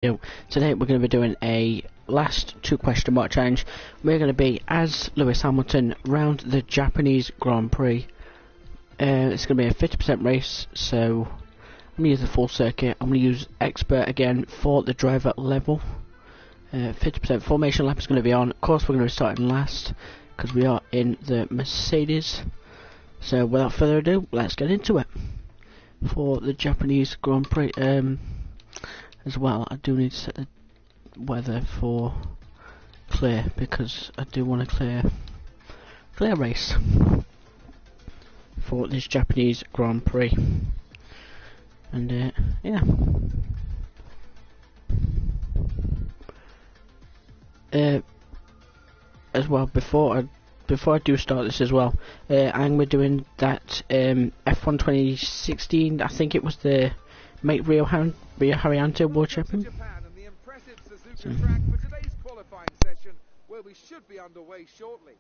Today we're going to be doing a last 2 question mark challenge. We're going to be as Lewis Hamilton round the Japanese Grand Prix. It's going to be a 50% race, so I'm going to use the full circuit. I'm going to use expert again for the driver level. 50% formation lap is going to be on. Of course we're going to be starting last because we are in the Mercedes. So without further ado, let's get into it. For the Japanese Grand Prix, as well, I do need to set the weather for clear because I do want a clear race for this Japanese Grand Prix. And yeah. As well, before I do start this as well, I'm doing that F1 2016. I think it was the Rio Haryanto World Champion. Japan and the impressive Suzuka track for today's qualifying session, where we should be underway shortly.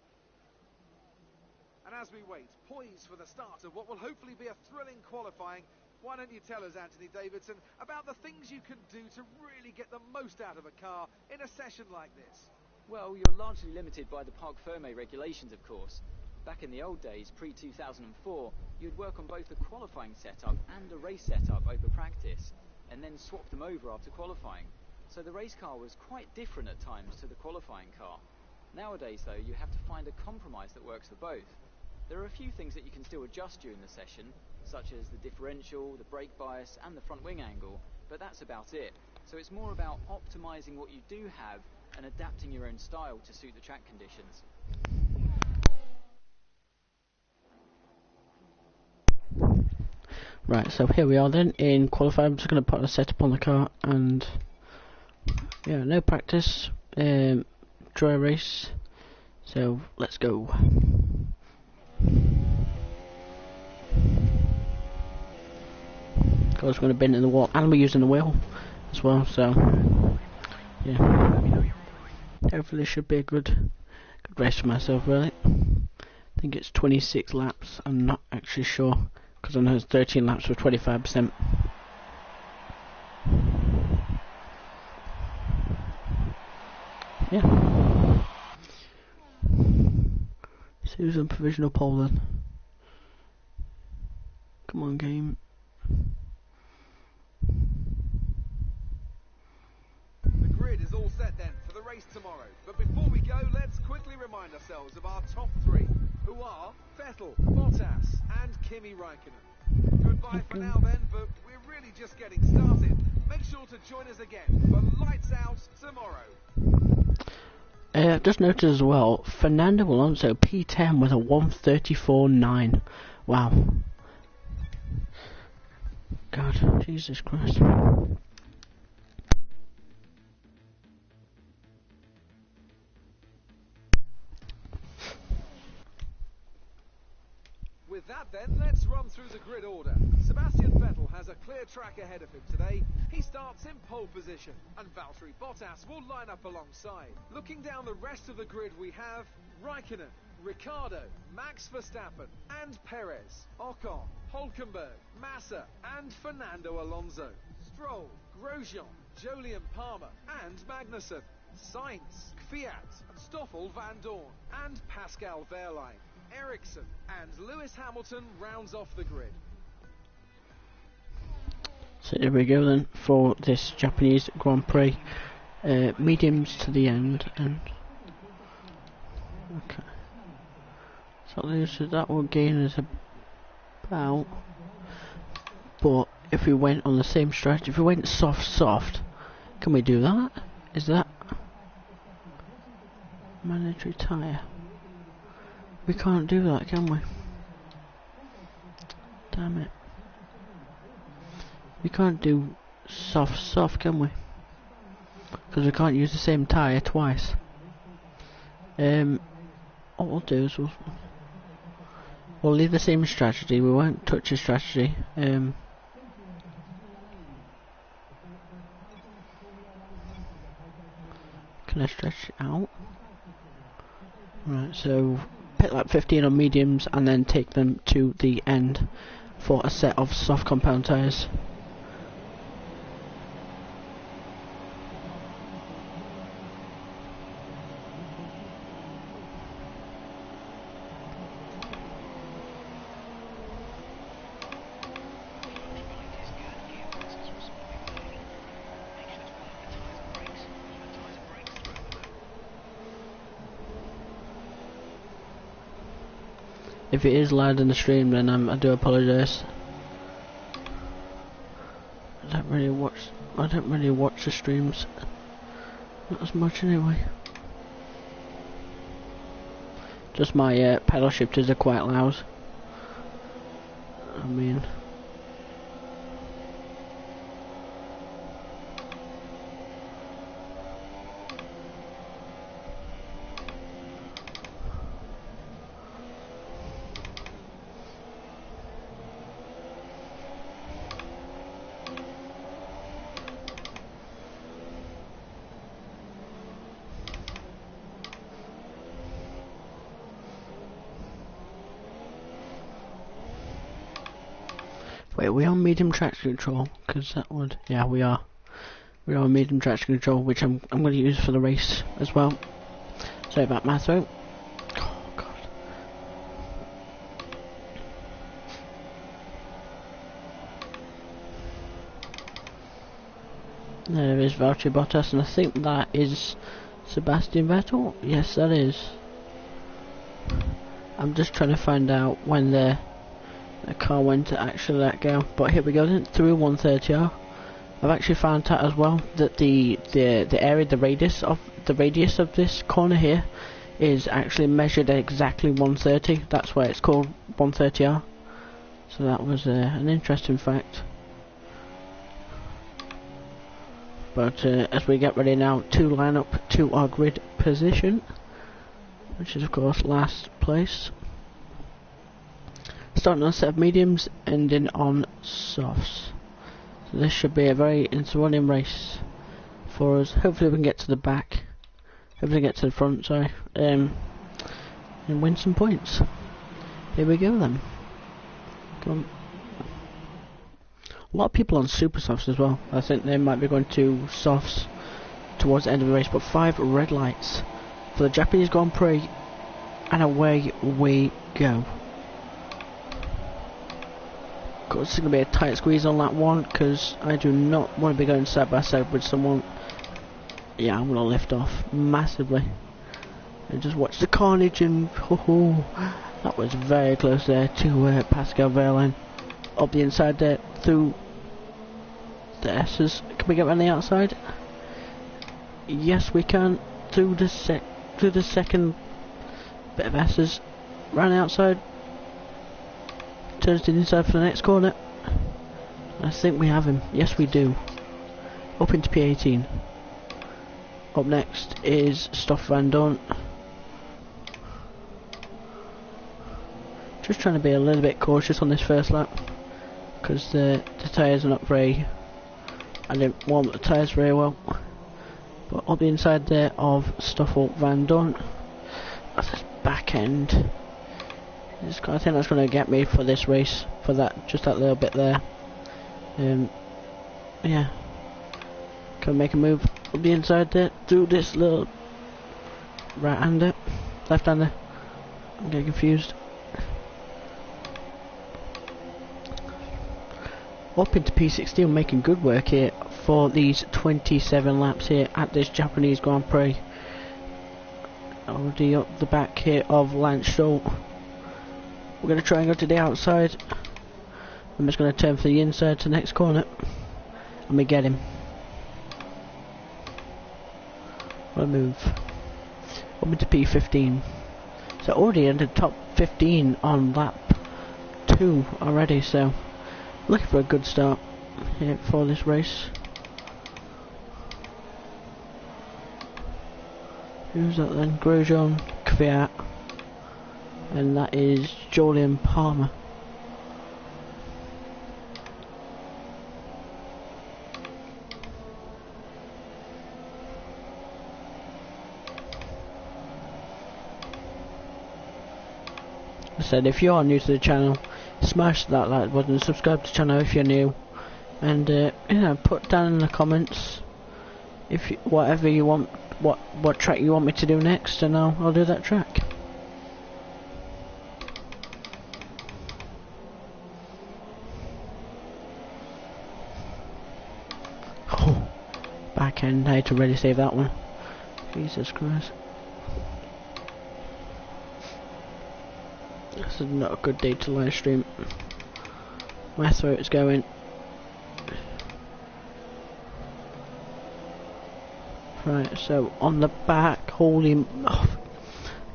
And as we wait, poised for the start of what will hopefully be a thrilling qualifying, why don't you tell us, Anthony Davidson, about the things you can do to really get the most out of a car in a session like this? Well, you're largely limited by the Parc Fermé regulations, of course. Back in the old days, pre-2004, you'd work on both the qualifying setup and the race setup over practice, and then swap them over after qualifying. So the race car was quite different at times to the qualifying car. Nowadays, though, you have to find a compromise that works for both. There are a few things that you can still adjust during the session, such as the differential, the brake bias, and the front wing angle, but that's about it. So it's more about optimizing what you do have and adapting your own style to suit the track conditions. Right, so here we are then in qualifying. I'm just going to put a setup on the car and yeah, no practice, dry race, so let's go. Car's going to bend in the wall and we're using the wheel as well, so yeah, hopefully it should be a good race for myself really. I think it's 26 laps, I'm not actually sure, because I know it's 13 laps for 25%. Yeah. Susan provisional pole then. Come on, game. The grid is all set then for the race tomorrow. But before we go, let's quickly remind ourselves of our top three, who are Vettel, Bottas and Kimi Räikkönen. Goodbye for now then, but we're really just getting started. Make sure to join us again for Lights Out tomorrow. Just noticed as well, Fernando Alonso P10 with a 1:34.9. Wow. God, Jesus Christ. With that then, let's run through the grid order. Sebastian Vettel has a clear track ahead of him today. He starts in pole position, and Valtteri Bottas will line up alongside. Looking down the rest of the grid, we have Räikkönen, Ricciardo, Max Verstappen and Perez, Ocon, Hülkenberg, Massa and Fernando Alonso, Stroll, Grosjean, Jolyon Palmer and Magnussen, Sainz, Kvyat, Stoffel van Dorn and Pascal Wehrlein. Ericsson and Lewis Hamilton rounds off the grid. So here we go then for this Japanese Grand Prix. Mediums to the end and okay. So that will gain us about, but if we went on the same strategy, if we went soft, can we do that? Is that mandatory tyre? We can't do that, can we? Damn it. We can't do soft, can we? Because we can't use the same tyre twice. What we'll do is we'll leave the same strategy. We won't touch the strategy. Can I stretch it out? Right, so pit lap 15 on mediums and then take them to the end for a set of soft compound tyres. If it is loud in the stream, then I do apologise. I don't really watch the streams, not as much anyway. Just my pedal shifters are quite loud. I mean, wait, are we on medium traction control? Because that would, yeah, we are. We are on medium traction control, which I'm going to use for the race as well. Sorry about my throat. Oh god. There is Valtteri Bottas, and I think that is Sebastian Vettel. Yes, that is. I'm just trying to find out when the car went to actually let go. But here we go then, through 130R. I've actually found out as well that the area, the radius of this corner here is actually measured at exactly 130. That's why it's called 130R. So that was an interesting fact. But as we get ready now to line up to our grid position, which is of course last place. Starting on a set of mediums, ending on softs. So this should be a very enthralling race for us. Hopefully we can get to the back. Hopefully get to the front, sorry. And win some points. Here we go then. Come on. A lot of people on super softs as well. I think they might be going to softs towards the end of the race. But 5 red lights for the Japanese Grand Prix. And away we go. Of course, it's going to be a tight squeeze on that one, because I do not want to be going side by side with someone. Yeah, I'm going to lift off massively. And just watch the carnage, and that was very close there to Pascal Wehrlein. Up the inside there, through the S's. Can we get around the outside? Yes, we can. Through the second bit of S's. Round the outside. Turns to the inside for the next corner. I think we have him. Yes, we do. Up into P18. Up next is Stoff Van Dorn. Just trying to be a little bit cautious on this first lap, because the tyres are not very. I didn't warm up the tyres very well. But up the inside there of Stoffel Van Dorn. That's his back end. I think that's going to get me for this race, for that, just that little bit there. Yeah. Can make a move up the inside there, through this little right-hander, left-hander. I'm getting confused. Up into P16, making good work here for these 27 laps here at this Japanese Grand Prix. Already up the back here of Lance Stroll. We're going to try and go to the outside. I'm just going to turn for the inside to the next corner. And we get him. What a move. Up into P15. So already in the top 15 on lap 2 already. So looking for a good start here for this race. Who's that then? Grosjean, Kvyat. And that is Julian Palmer. I said, if you are new to the channel, smash that like button, subscribe to the channel if you're new, and you know, put down in the comments if whatever you want, what track you want me to do next, and I'll do that track. Back end, I had to really save that one. Jesus Christ. This is not a good day to live stream. My throat is going. Right, so on the back, holy... Oh,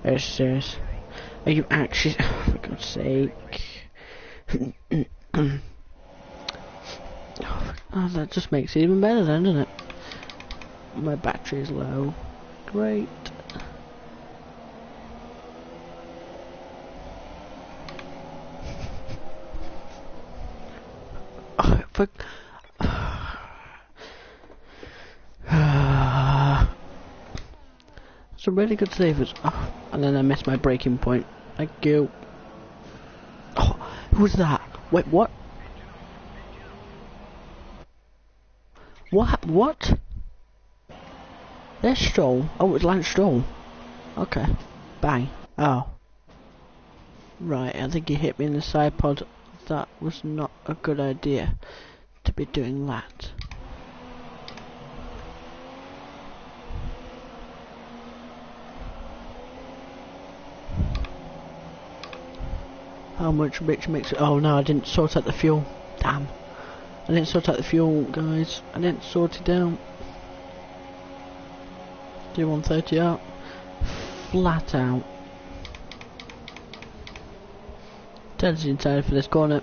are serious? Are you actually... Oh, for God's sake. Oh, that just makes it even better then, doesn't it? My battery is low. Great. Oh, for... It's a really good save. Oh, and then I missed my breaking point. Thank you. Oh, who was that? Wait, what? What? There's Stroll. Oh, it was Lance Stroll. Okay. Bang. Oh. Right, I think he hit me in the side pod. That was not a good idea to be doing that. How much rich makes it? Oh no, I didn't sort out the fuel. Damn. I didn't sort out the fuel, guys. I didn't sort it out. Do 130 out. Flat out. Ted's inside for this corner.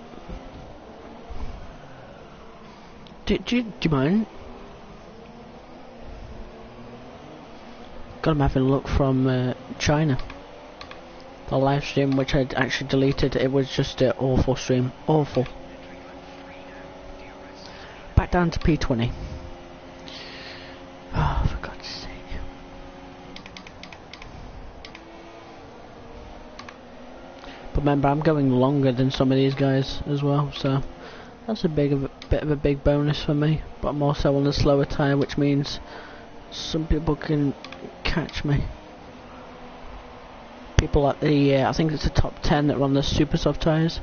Do you mind? God, I'm having a look from China. The live stream, which I'd actually deleted, it was just an awful stream. Awful. Back down to P20. Oh, for God's sake. But remember, I'm going longer than some of these guys as well, so that's a bit of a big bonus for me. But I'm also on a slower tyre, which means some people can catch me. People at the, I think it's the top 10 that run the super soft tyres,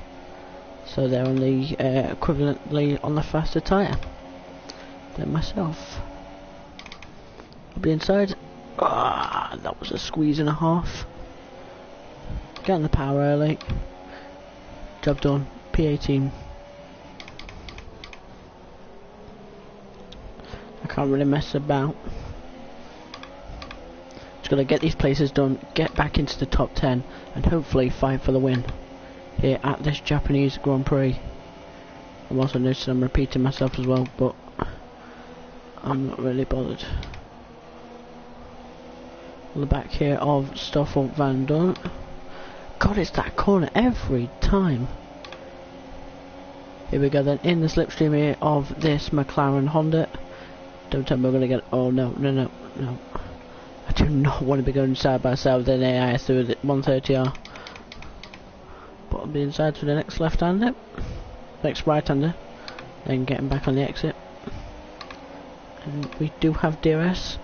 so they're on the equivalently on the faster tyre than myself. I'll be inside. Ah, that was a squeeze and a half. Getting the power early. Job done. P18. I can't really mess about. Gotta get these places done, get back into the top 10, and hopefully fight for the win here at this Japanese Grand Prix. I'm also noticing I'm repeating myself as well, but I'm not really bothered. On the back here of Stoffel Van Dorn. God, it's that corner every time. Here we go then, in the slipstream here of this McLaren Honda. Don't tell me we're gonna get... Oh no. I do not want to be going side by side with an AI through the 130R. But I'll be inside for the next left-hander, next right-hander, then getting back on the exit. And we do have DRS.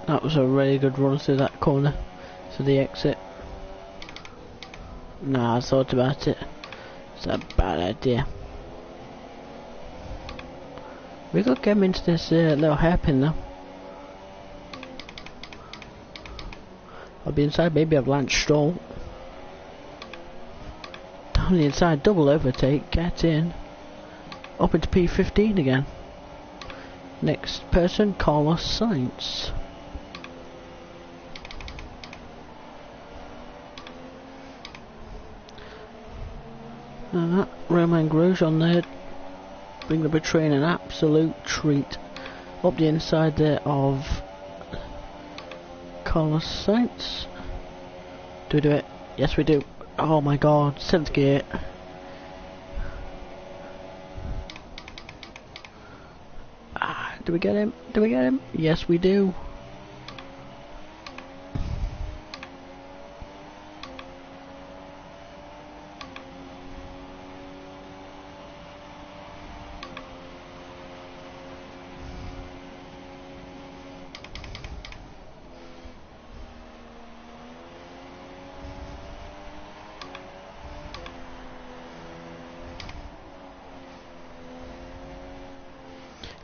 That was a really good run through that corner to the exit. Nah, I thought about it. It's a bad idea. We could get him into this little hairpin though. I'll be inside, maybe I've Lance Stroll. Down the inside, double overtake, get in. Up into P15 again. Next person, Carlos Sainz. Romain Grosjean there, bring the train an absolute treat. Up the inside there of Carlos Sainz. Do we do it? Yes we do. Oh my god, 7th gear. Do we get him? Do we get him? Yes we do.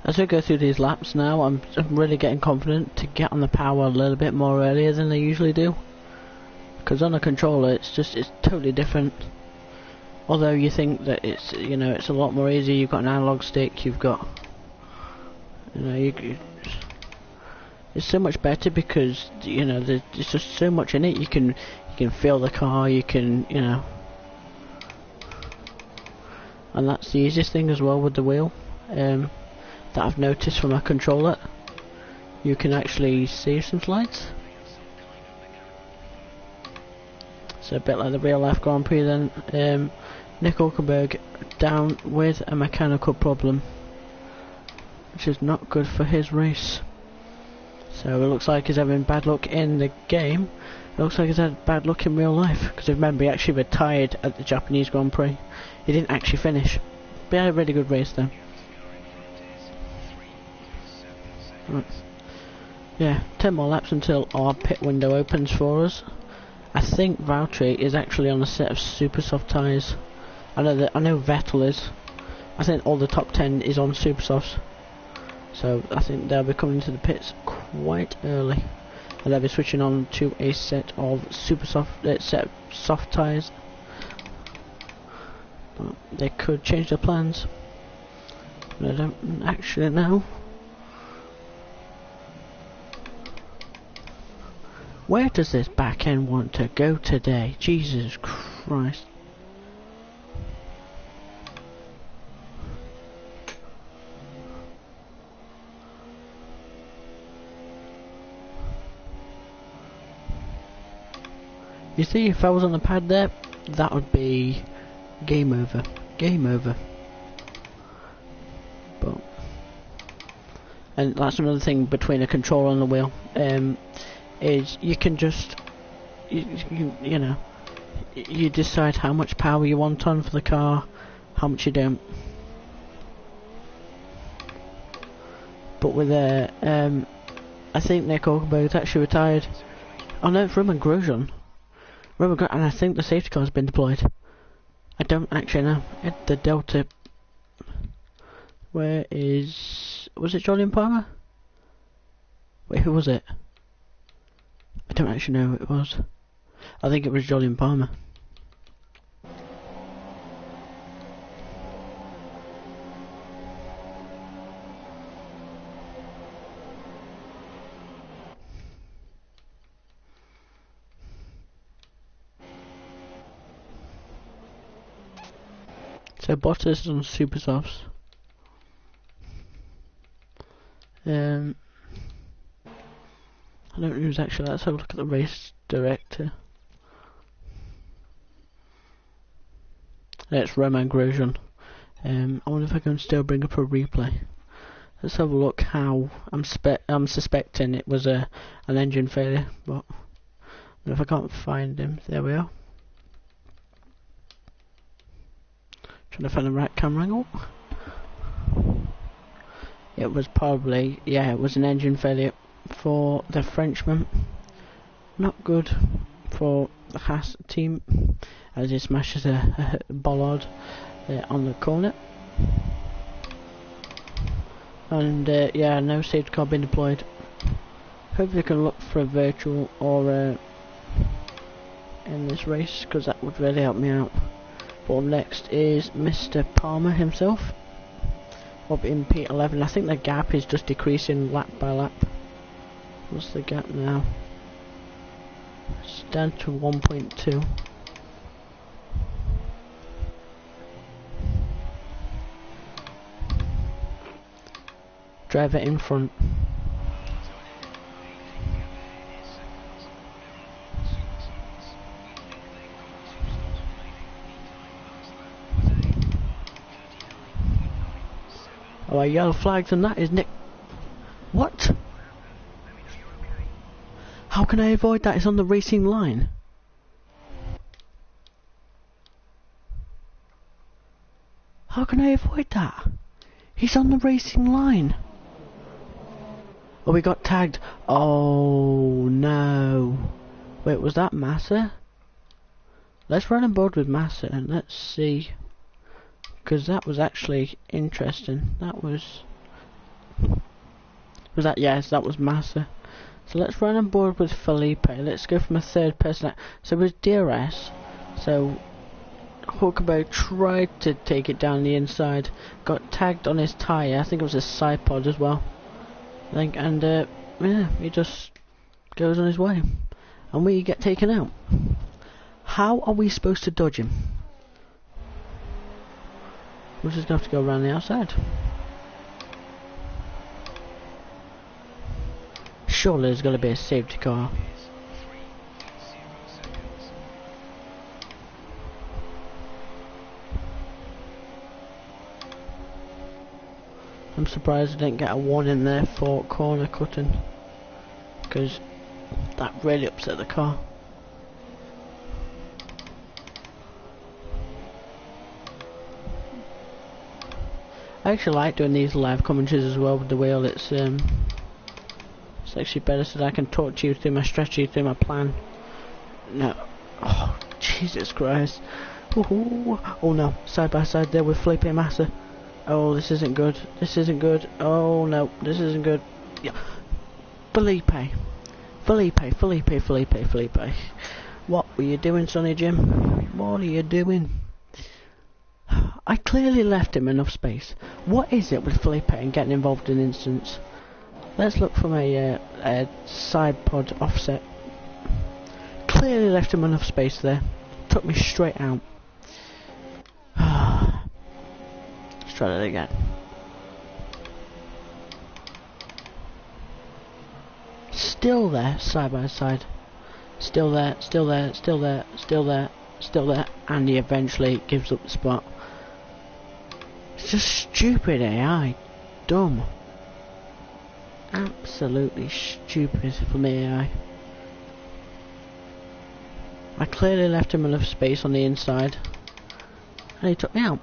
As we go through these laps now, I'm really getting confident to get on the power a little bit more earlier than I usually do. Because on a controller, it's totally different. Although you think that it's a lot more easy. You've got an analog stick. You've got it's so much better because there's just so much in it. You can feel the car. You can and that's the easiest thing as well with the wheel. That I've noticed from a controller. You can actually see some slides. So a bit like the real life Grand Prix then. Nick Hulkenberg down with a mechanical problem, which is not good for his race. So it looks like he's having bad luck in the game. It looks like he's had bad luck in real life, because remember, he actually retired at the Japanese Grand Prix. He didn't actually finish, but he had a really good race though. Right. Yeah, 10 more laps until our pit window opens for us. I think Valtteri is actually on a set of super soft tyres. I know Vettel is. I think all the top 10 is on super softs. So I think they'll be coming to the pits quite early, and they'll be switching on to a set of soft tyres. But they could change their plans. But I don't actually know. Where does this back end want to go today? Jesus Christ. You see, if I was on the pad there, that would be game over. Game over. But, and that's another thing between a controller and the wheel. Is you can just you decide how much power you want on for the car, how much you don't. But with I think Nick Hulkenberg's actually retired. Oh no, it's Roman Grosjean. And I think the safety car has been deployed. I don't actually know. The Delta. Was it Jolyon Palmer? Wait, who was it? I don't actually know who it was. I think it was Jolyon Palmer. So Bottas on super softs. I don't know who's actually. Let's have a look at the race director. It's Roman Grosjean. I wonder if I can still bring up a replay. Let's have a look. How I'm suspecting it was an engine failure, but if I can't find him, there we are. Trying to find the right camera angle. It was probably, yeah, it was an engine failure for the Frenchman. Not good for the Haas team as he smashes a bollard on the corner. And yeah, no safety car being deployed. Hopefully they can look for a virtual or in this race, because that would really help me out. But up next is Mr. Palmer himself, up in P11. I think the gap is just decreasing lap by lap. What's the gap now? It's down to 1.2. Driver in front. Oh, yellow flags, and that is Nick. What? How can I avoid that? It's on the racing line. How can I avoid that? He's on the racing line. Oh, we got tagged. Oh no. Wait, was that Massa? Let's run on board with Massa and let's see. Because that was actually interesting. That was Was that? Yes, that was Massa. So let's run on board with Felipe. Let's go from a third person. So with DRS, so Hulkenberg tried to take it down the inside, got tagged on his tyre. I think it was a side pod as well. I think, and yeah, he just goes on his way, and we get taken out. How are we supposed to dodge him? We're just gonna have to go around the outside. Surely there's gonna be a safety car. I'm surprised I didn't get a warning there for corner cutting, because that really upset the car. I actually like doing these live commentaries as well with the wheel. It's actually better so that I can talk to you through my strategy, through my plan. No, oh Jesus Christ! Oh no, side by side there with Felipe Massa. Oh, this isn't good. This isn't good. Oh no, this isn't good. Yeah. Felipe. What were you doing, Sonny Jim? What are you doing? I clearly left him enough space. What is it with Felipe and getting involved in incidents? Let's look from a side pod offset. Clearly left him enough space there. Took me straight out. Let's try that again. Still there, side by side. Still there, still there, still there, still there, still there, and he eventually gives up the spot. It's just stupid AI. Dumb. Absolutely stupid from AI. I clearly left him enough space on the inside, and he took me out.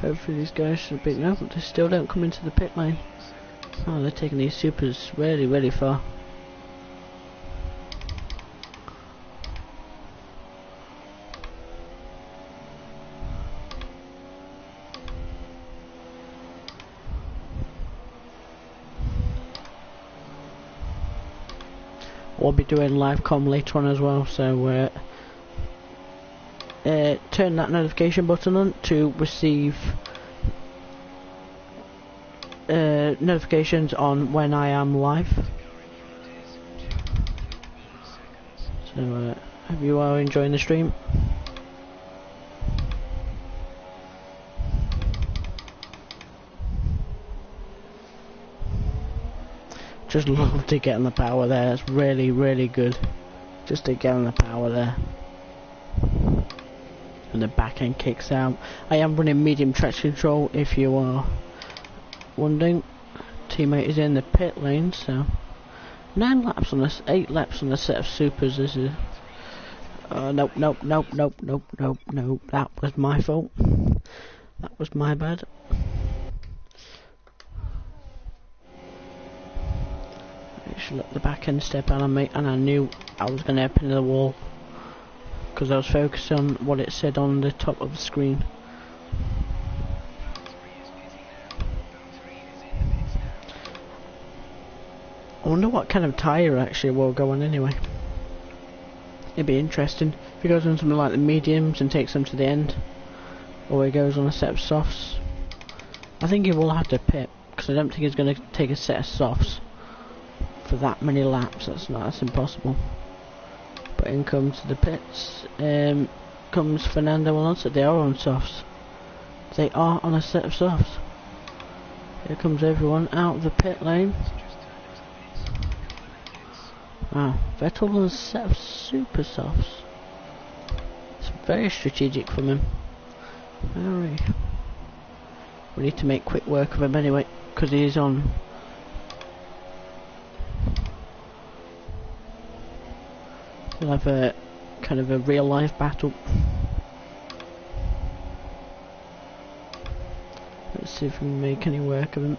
Hopefully these guys should be no, but they still don't come into the pit lane. Oh, they're taking these supers really, really far. We'll be doing live comm later on as well, so turn that notification button on to receive notifications on when I am live. So hope you are enjoying the stream. Just love to get on the power there. It's really, really good. Just to get on the power there. And the back end kicks out. I am running medium traction control if you are wondering. Teammate is in the pit lane, so 9 laps on this, 8 laps on a set of supers. This is nope. That was my fault. That was my bad. Let the back end step out on me, and I knew I was going to up into the wall because I was focused on what it said on the top of the screen. I wonder what kind of tyre actually will go on anyway. It'd be interesting if he goes on something like the mediums and takes them to the end, or he goes on a set of softs. I think he will have to pit because I don't think he's going to take a set of softs for that many laps. That's impossible. But in comes the pits. Comes Fernando Alonso. They are on softs. They are on a set of softs. Here comes everyone out of the pit lane. Wow, Vettel on a set of super softs. It's very strategic from him. Very. We need to make quick work of him anyway, because he is on. We'll have a kind of a real life battle. Let's see if we can make any work of him.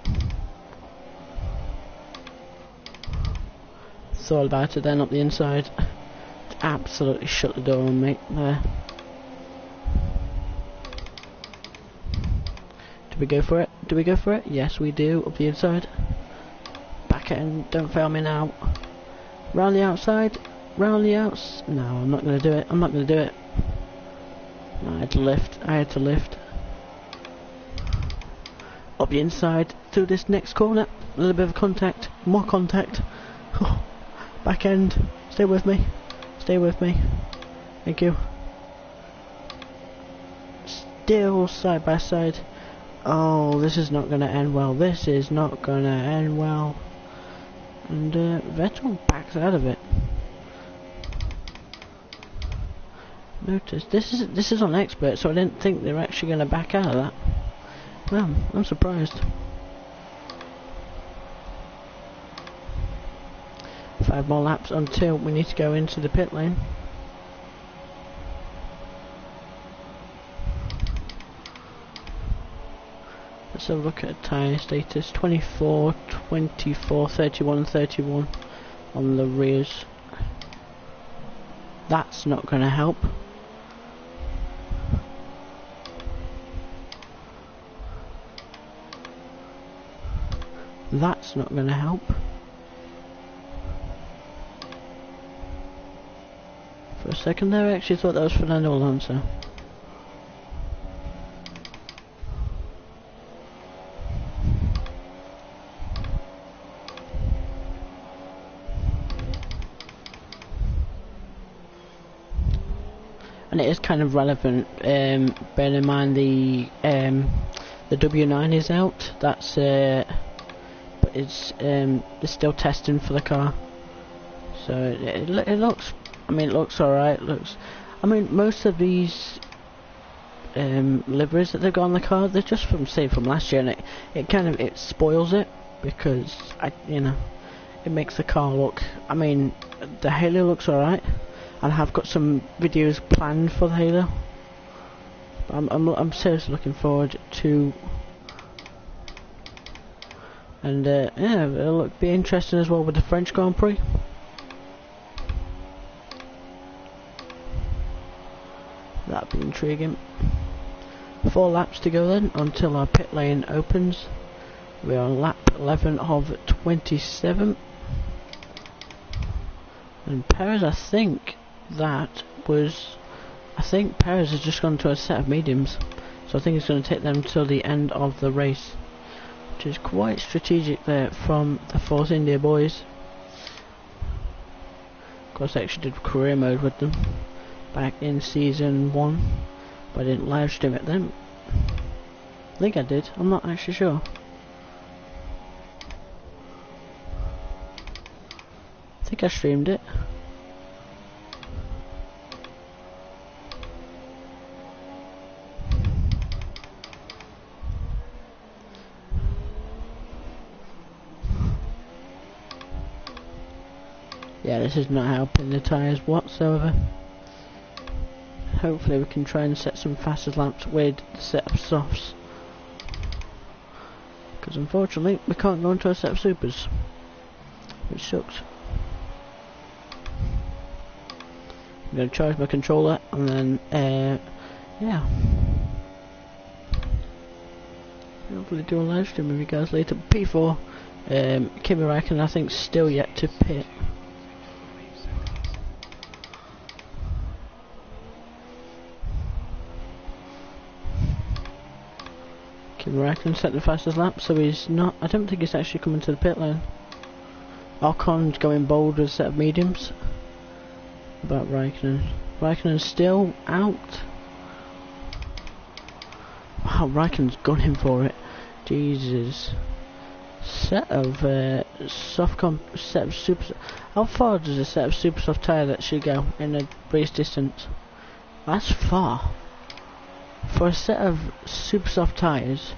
It's all about it then up the inside. absolutely shut the door on me there. Do we go for it? Do we go for it? Yes, we do. Up the inside. Back end. Don't fail me now. Round the outside. Round the outs. No, I'm not going to do it. I'm not going to do it. I had to lift. I had to lift. Up the inside to this next corner. A little bit of contact. More contact. Back end. Stay with me. Stay with me. Thank you. Still side by side. Oh, this is not going to end well. This is not going to end well. And Vettel backs out of it. Notice this is on expert, so I didn't think they were actually going to back out of that. Well, I'm surprised. 5 more laps until we need to go into the pit lane. Let's have a look at tyre status. 24, 24, 31 and 31 on the rears. That's not going to help. That's not going to help. For a second there I actually thought that was Fernando Alonso. And it is kind of relevant, bearing in mind the W9 is out. That's but it's they're still testing for the car, so it looks. I mean, it looks alright. I mean, most of these liveries that they've got on the car, they're just from last year, and it kind of spoils it because it makes the car look. I mean, the Halo looks alright. And I have got some videos planned for the Halo. I'm seriously looking forward to, and yeah, it'll be interesting as well with the French Grand Prix. That'd be intriguing. 4 laps to go then until our pit lane opens. We're on lap 11 of 27, and Perez, I think Perez has just gone to a set of mediums, so I think it's going to take them till the end of the race, which is quite strategic there from the Force India boys. Of course, I actually did career mode with them back in season 1, but I didn't live stream it then. I think I did, I'm not actually sure. I think I streamed it. Yeah, this is not helping the tyres whatsoever. Hopefully we can try and set some faster laps with the set of softs, because unfortunately we can't go into a set of supers, which sucks. I'm going to charge my controller and then yeah, hopefully do a live stream with you guys later. P4 Kimi Räikkönen, I think, still yet to pit. Kimi Räikkönen set the fastest lap, so he's not. I don't think he's actually coming to the pit lane. Ocon's going bold with a set of mediums. About Räikkönen. Räikkönen's still out. Wow, Räikkönen's gunning for it. Jesus. Set of set of super. How far does a set of super soft tyre actually go in a race distance? That's far. For a set of super soft tyres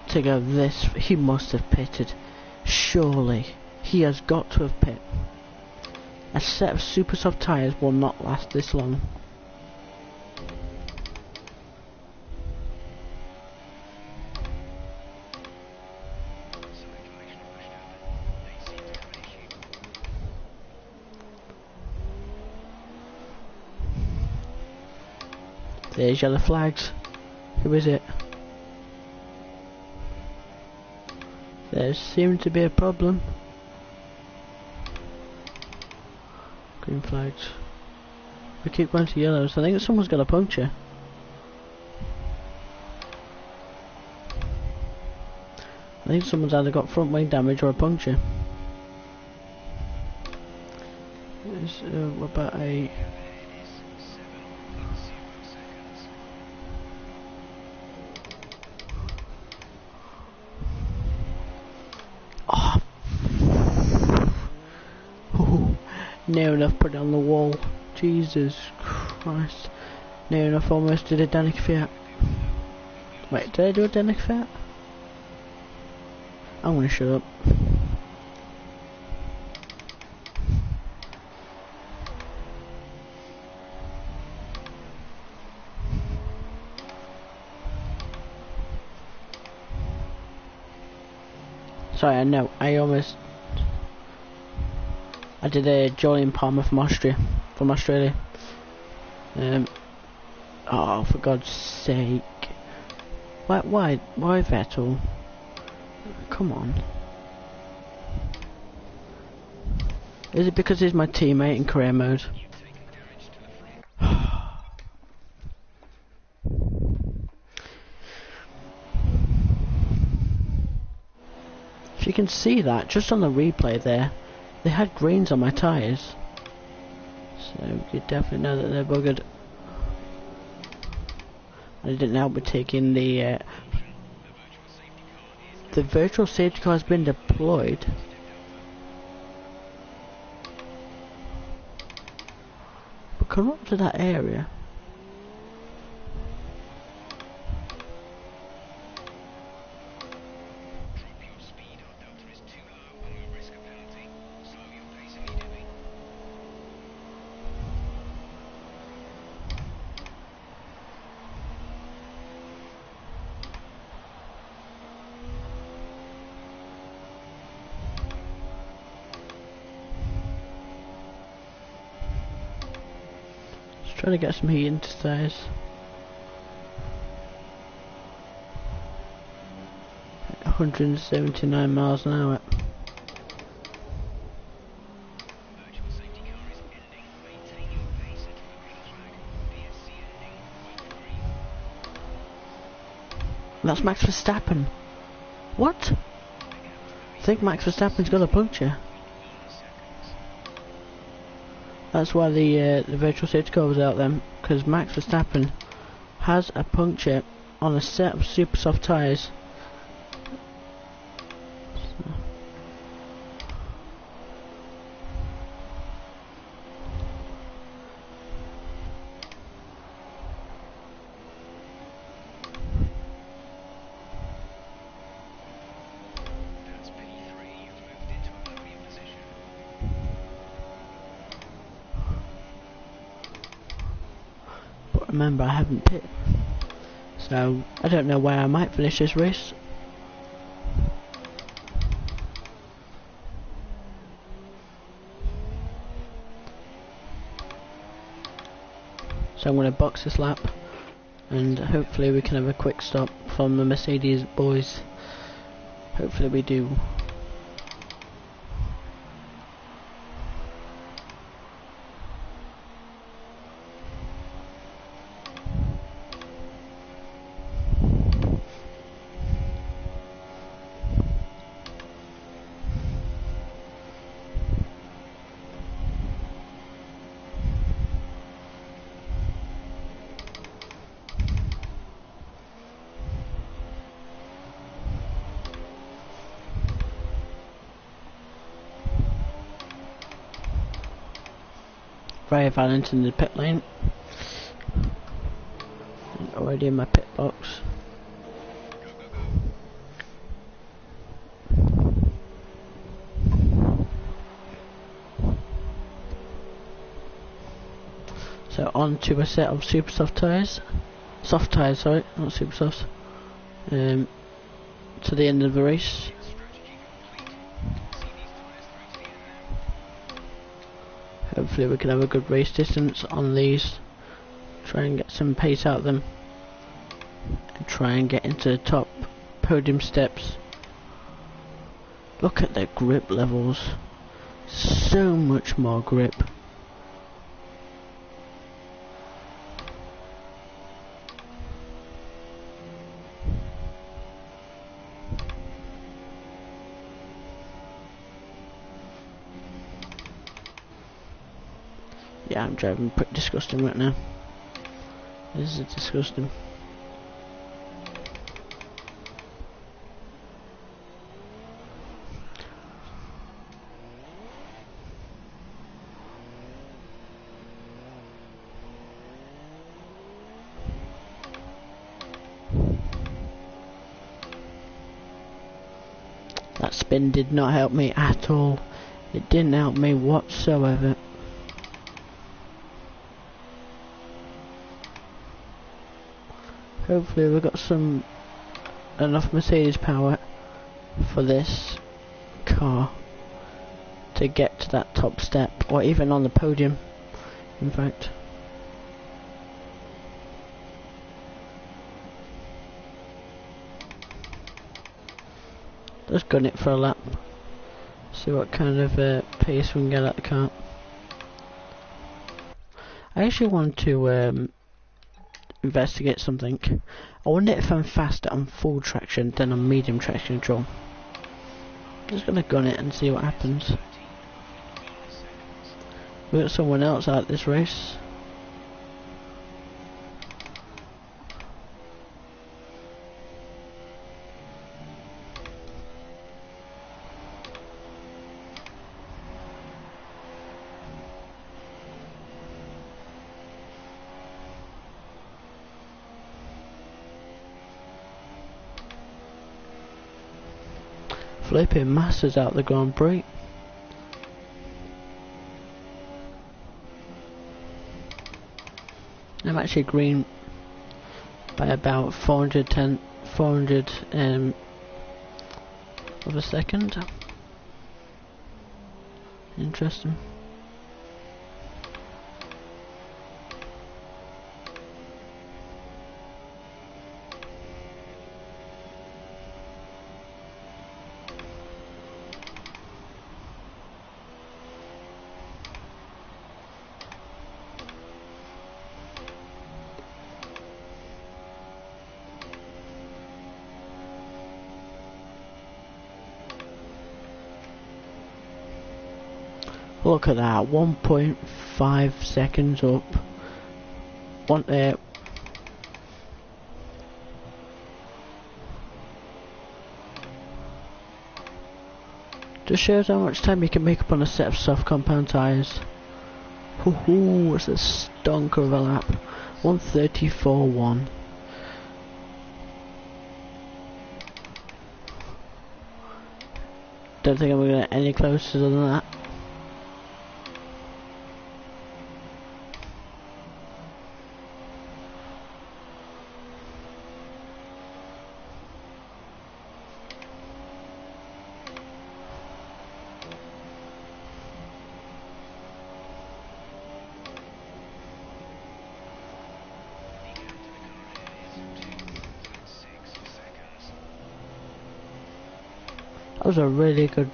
to go this, he must have pitted. Surely, he has got to have pit. A set of super soft tyres will not last this long. There's yellow flags. Who is it? There seems to be a problem. Green flags. We keep going to yellows. I think someone's got a puncture. I think someone's either got front wing damage or a puncture. What about a... Oh. Near enough put it on the wall. Jesus Christ. Near enough almost did a Danik Fiat. Wait, did I do a Danik Fiat? I'm gonna shut up. Sorry, I know, I did a Julian Palmer from Australia. Oh, for God's sake. Why Vettel? Come on. Is it because he's my teammate in career mode? If you can see that, just on the replay there, they had greens on my tyres. So you definitely know that they're buggered. I didn't help with taking the virtual safety car has been deployed. But come up to that area. Trying to get some heat into tyres. 179 miles an hour. That's Max Verstappen. What? I think Max Verstappen's got a puncture. That's why the virtual safety car was out then, because Max Verstappen has a puncture on a set of super soft tyres. Remember, I haven't pit, so I don't know where I might finish this race. So I'm going to box this lap, and hopefully we can have a quick stop from the Mercedes boys. Hopefully we do. Ray Valent in the pit lane. Already in my pit box. So on to a set of super soft tyres. Soft tyres, sorry, not super soft. To the end of the race. Hopefully we can have a good race distance on these. Try and get some pace out of them. And try and get into the top podium steps. Look at their grip levels. So much more grip. Yeah, I'm driving pretty disgusting right now. This is disgusting. That spin did not help me at all. It didn't help me whatsoever. Hopefully we've got enough Mercedes power for this car to get to that top step, or even on the podium, in fact. Let's gun it for a lap. See what kind of pace we can get at the car. I actually want to investigate something. I wonder if I'm faster on full traction than on medium traction control. I'm just gonna gun it and see what happens. We got someone else out this race. Flipping Massa's out the Grand Prix. I'm actually green by about 400 of a second. Interesting. Look at that, 1.5 seconds up. Just shows how much time you can make up on a set of soft compound tyres. Hoo-hoo, it's a stonker of a lap. 1:34.1. Don't think I'm going to get any closer than that. That was a really good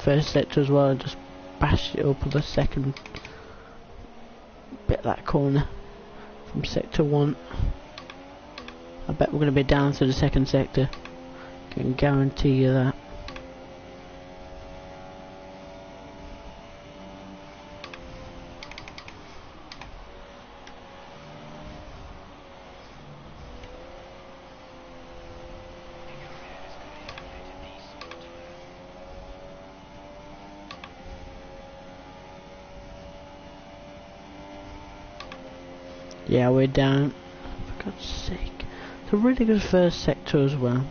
first sector as well. Just bashed it up with the second bit of that corner from sector 1. I bet we're going to be down to the second sector. Can guarantee you that. Yeah, we're down. For God's sake. It's a really good first sector as well.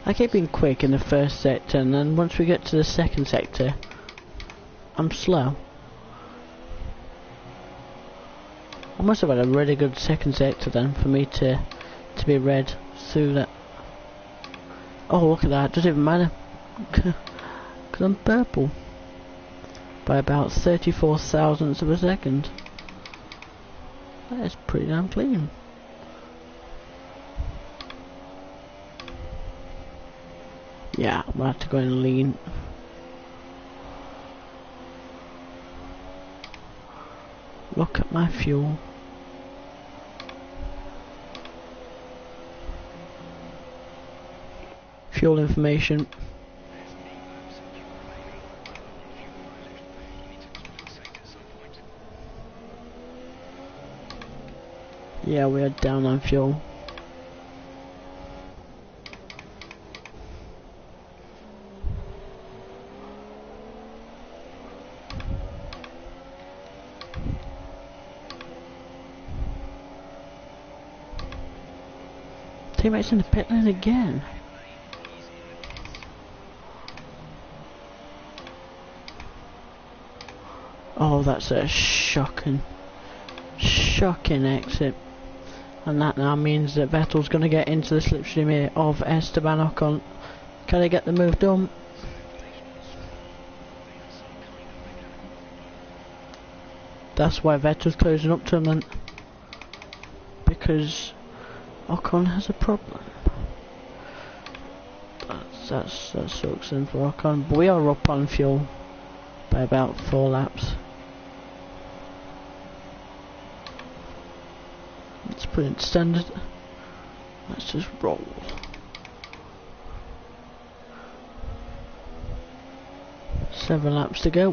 I keep being quick in the first sector, and then once we get to the second sector, I'm slow. I must have had a really good second sector then for me to be red through that. Oh, look at that, doesn't even matter. Because I'm purple. By about 34 thousandths of a second. That is pretty damn clean. Yeah, I'm gonna have to go and lean. Look at my fuel. Fuel information. Yeah, we are down on fuel. Teammates in the pit lane again. Oh, that's a shocking exit. And that now means that Vettel's going to get into the slipstream here of Esteban Ocon. Can they get the move done? That's why Vettel's closing up to him then. Because Ocon has a problem. That sucks in for Ocon. But we are up on fuel by about 4 laps. Let's put it in standard. Let's just roll. Seven laps to go.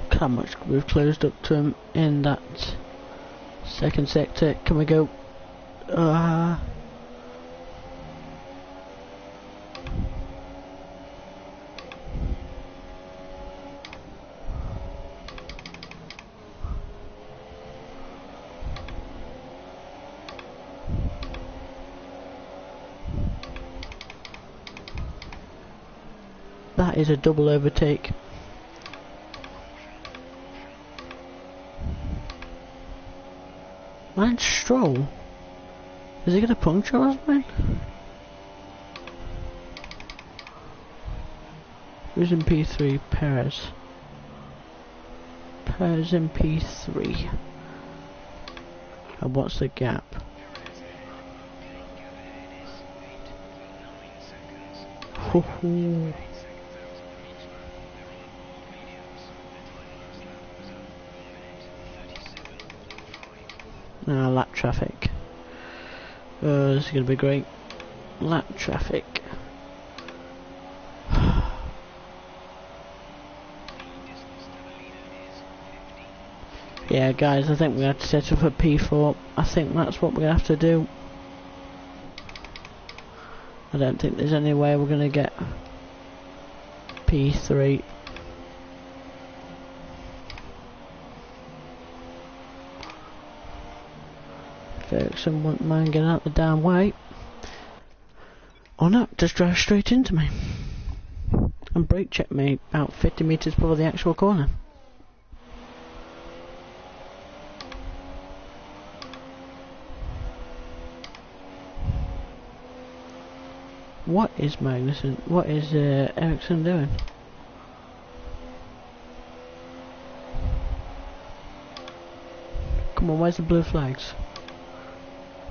Look how much we've closed up to him in that second sector. Can we go? That is a double overtake. Lance Stroll? Is he going to puncture us, man? Who's in P3? Perez. Perez in P3. And what's the gap? Hoo-hoo. Lap traffic. This is going to be great. Lap traffic. Yeah, guys, I think we have to set up a P4. I think that's what we're going to have to do. I don't think there's any way we're going to get P3. Ferguson wouldn't mind getting out the damn way. Or not, just drive straight into me. And brake check me about 50 metres before the actual corner. What is Magnussen? What is Ericsson doing? Come on, where's the blue flags?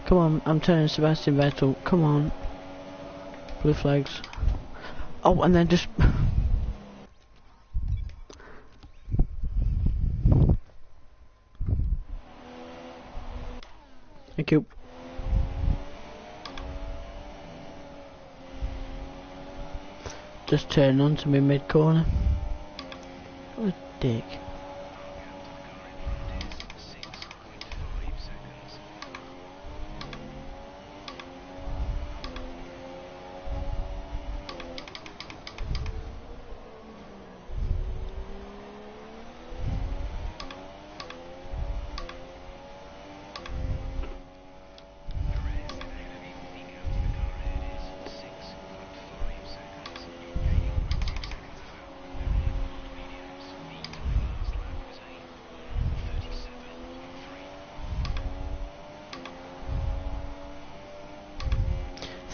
Come on, I'm turning Sebastian Vettel. Come on. Blue flags. Oh, and then just... Thank you. Just turn onto me mid-corner. What a dick.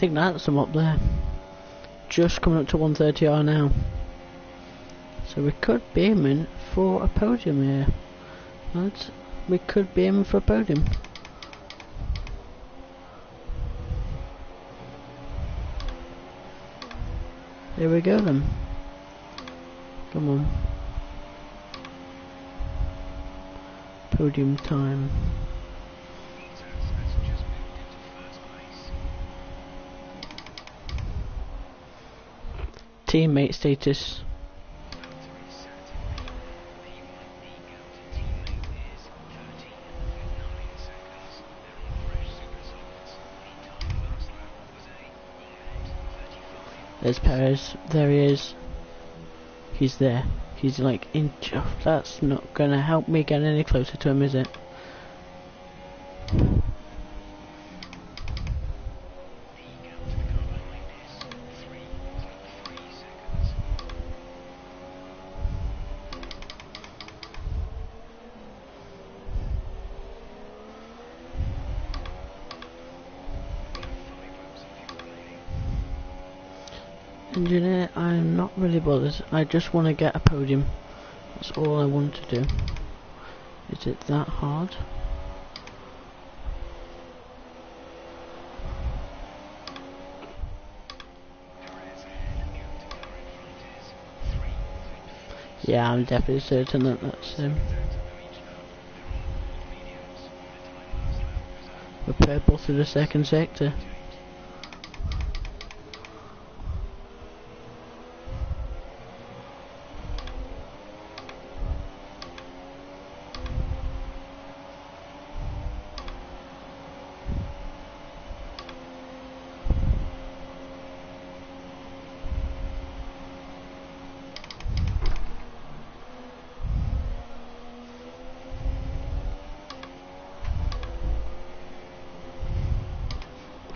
think that's them up there. Just coming up to 130R now. So we could be aiming for a podium here, lads. We could be aiming for a podium. Here we go then. Come on. Podium time. Teammate status. There's Perez. There he is. He's there. He's like that's not gonna help me get any closer to him, is it? Engineer, I'm not really bothered. I just want to get a podium. That's all I want to do. Is it that hard? Yeah, I'm definitely certain that that's him. We're purple through the second sector.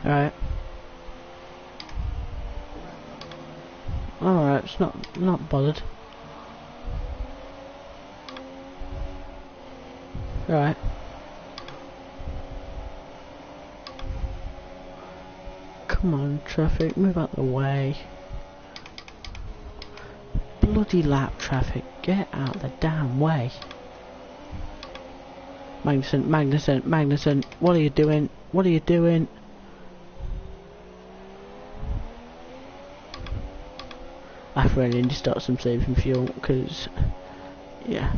Alright. Alright, it's not bothered. Alright. Come on, traffic, move out the way. Bloody lap traffic, get out the damn way. Magnussen, what are you doing? What are you doing? I really need to start some saving fuel, because, yeah.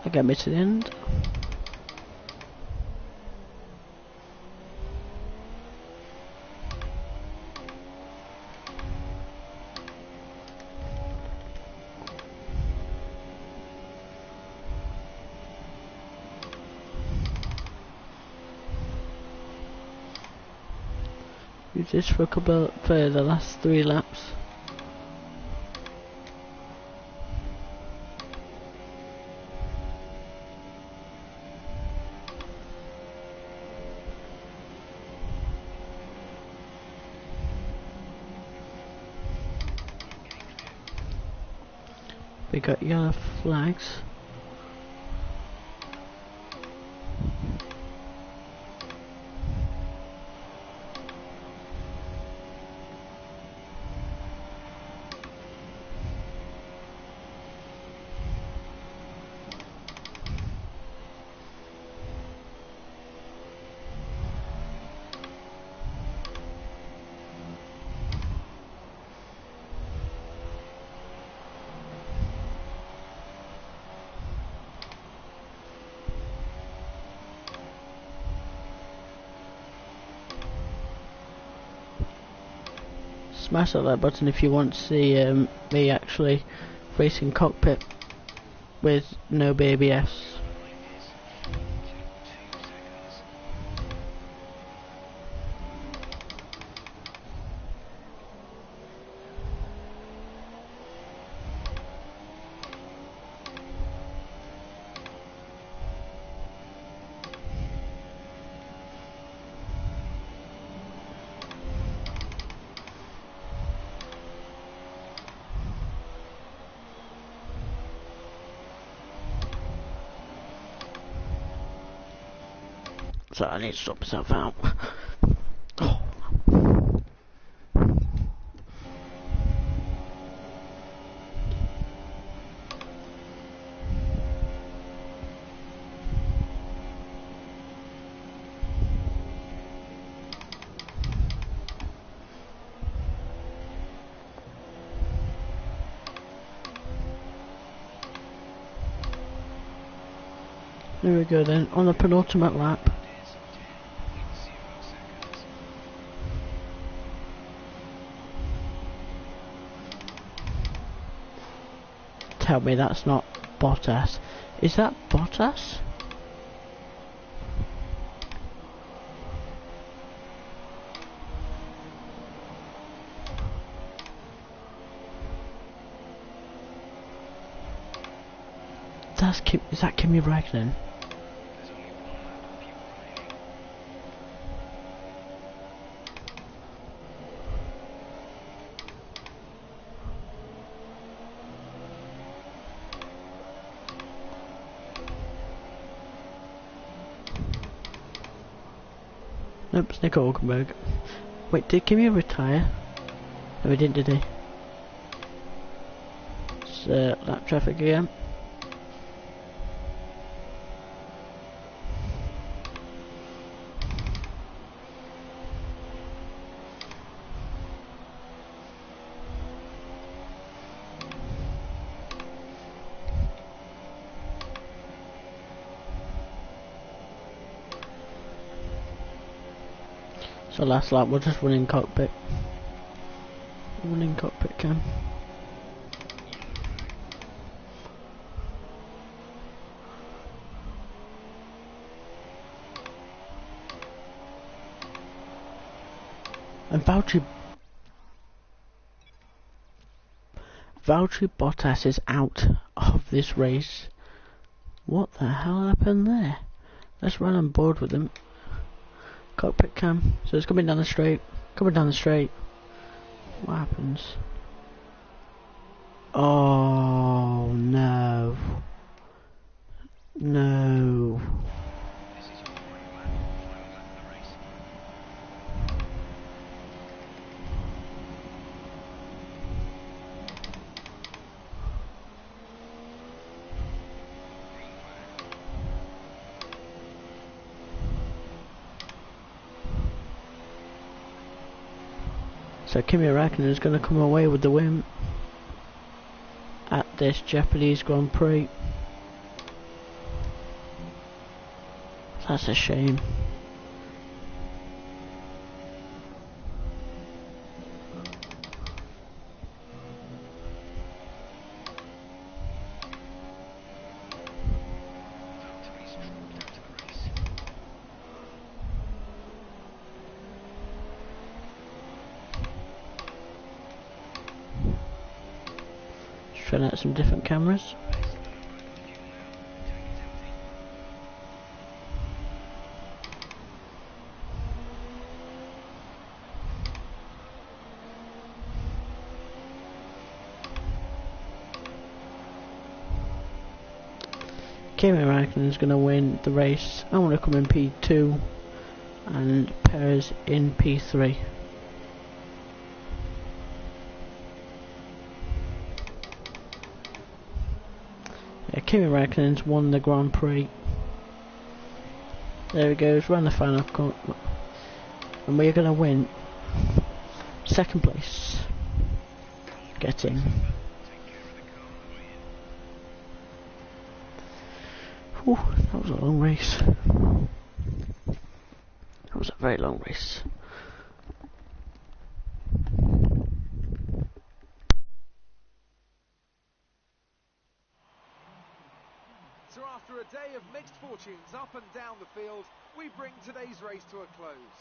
That got me to the end. Use this for the last 3 laps. We got yellow flags. smash that like button if you want to see me actually racing cockpit with no ABS. So I need to sort myself out. Oh. There we go then, on the penultimate lap. Tell me that's not Bottas. Is that Bottas? That's Kim, is that Kimi Räikkönen? Nope, it's Nico Hulkenberg. Wait, did Kimi retire? No, he didn't, did he? It's lap traffic again. So last lap we're just running cockpit. Running cockpit cam. And Valtteri Bottas is out of this race. What the hell happened there? Let's run on board with them. Cockpit cam. So it's coming down the straight. Coming down the straight. What happens? Oh no. No. So Kimi Räikkönen is going to come away with the win at this Japanese Grand Prix. That's a shame. Trying out some different cameras. Kimi Räikkönen is going to win the race. I want to come in P2 and Perez in P3. Kimi Räikkönen's won the Grand Prix. There he goes, round the final corner. And we're going to win second place. Get in. Whew, that was a long race. That was a very long race. day of mixed fortunes up and down the field, we bring today's race to a close.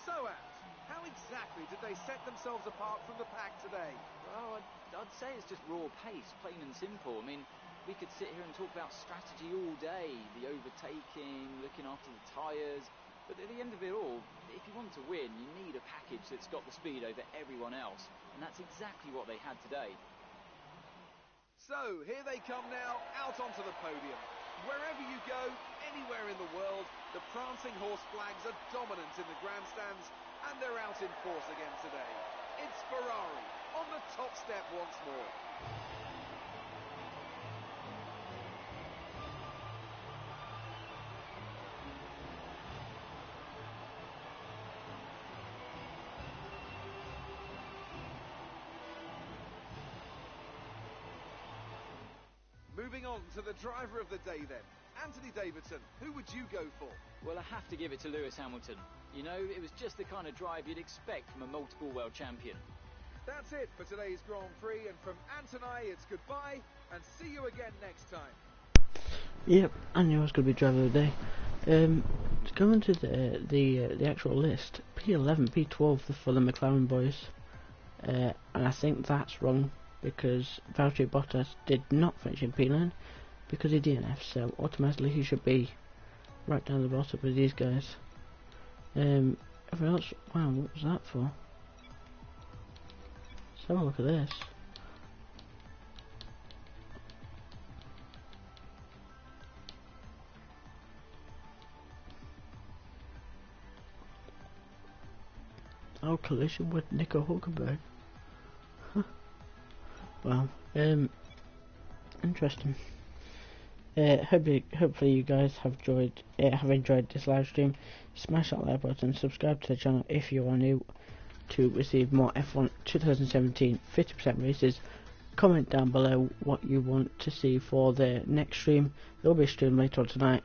So, Ant, how exactly did they set themselves apart from the pack today? Well, I'd say it's just raw pace, plain and simple. I mean, we could sit here and talk about strategy all day, the overtaking, looking after the tyres, but at the end of it all, if you want to win, you need a package that's got the speed over everyone else, and that's exactly what they had today. So, here they come now, out onto the podium. Wherever you go, anywhere in the world, the prancing horse flags are dominant in the grandstands, and they're out in force again today. It's Ferrari on the top step once more. Moving on to the driver of the day then. Anthony Davidson, who would you go for? Well, I have to give it to Lewis Hamilton. You know, it was just the kind of drive you'd expect from a multiple world champion. That's it for today's Grand Prix, and from Ant and I, it's goodbye, and see you again next time. Yep, I knew I was going to be driver of the day. Going to the actual list, P11, P12 for the McLaren boys, and I think that's wrong because Valtteri Bottas did not finish in P9 because he DNF, so automatically he should be right down the bottom with these guys. Everyone else, wow, what was that for? Let's have a look at this. Oh, collision with Nico Hulkenberg. Huh. Wow. Interesting. Hopefully you guys have enjoyed this live stream. Smash that like button, subscribe to the channel if you are new to receive more F1 2017 50% races. Comment down below what you want to see for the next stream. There will be a stream later on tonight,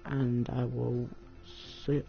and I will see you.